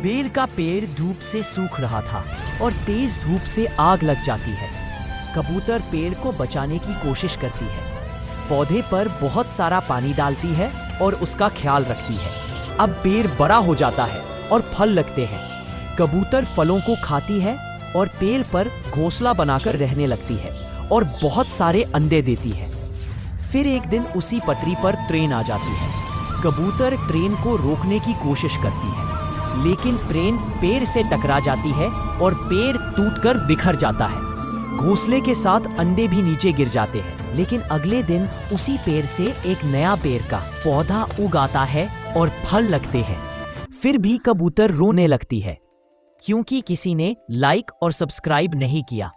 बेर का पेड़ धूप से सूख रहा था और तेज धूप से आग लग जाती है। कबूतर पेड़ को बचाने की कोशिश करती है, पौधे पर बहुत सारा पानी डालती है और उसका ख्याल रखती है। अब पेड़ बड़ा हो जाता है और फल लगते हैं। कबूतर फलों को खाती है और पेड़ पर घोंसला बनाकर रहने लगती है और बहुत सारे अंडे देती है। फिर एक दिन उसी पटरी पर ट्रेन आ जाती है। कबूतर ट्रेन को रोकने की कोशिश करती है, लेकिन ट्रेन पेड़ से टकरा जाती है और पेड़ टूटकर बिखर जाता है। घोंसले के साथ अंडे भी नीचे गिर जाते हैं। लेकिन अगले दिन उसी पेड़ से एक नया पेड़ का पौधा उग आता है और फल लगते हैं। फिर भी कबूतर रोने लगती है, क्योंकि किसी ने लाइक और सब्सक्राइब नहीं किया।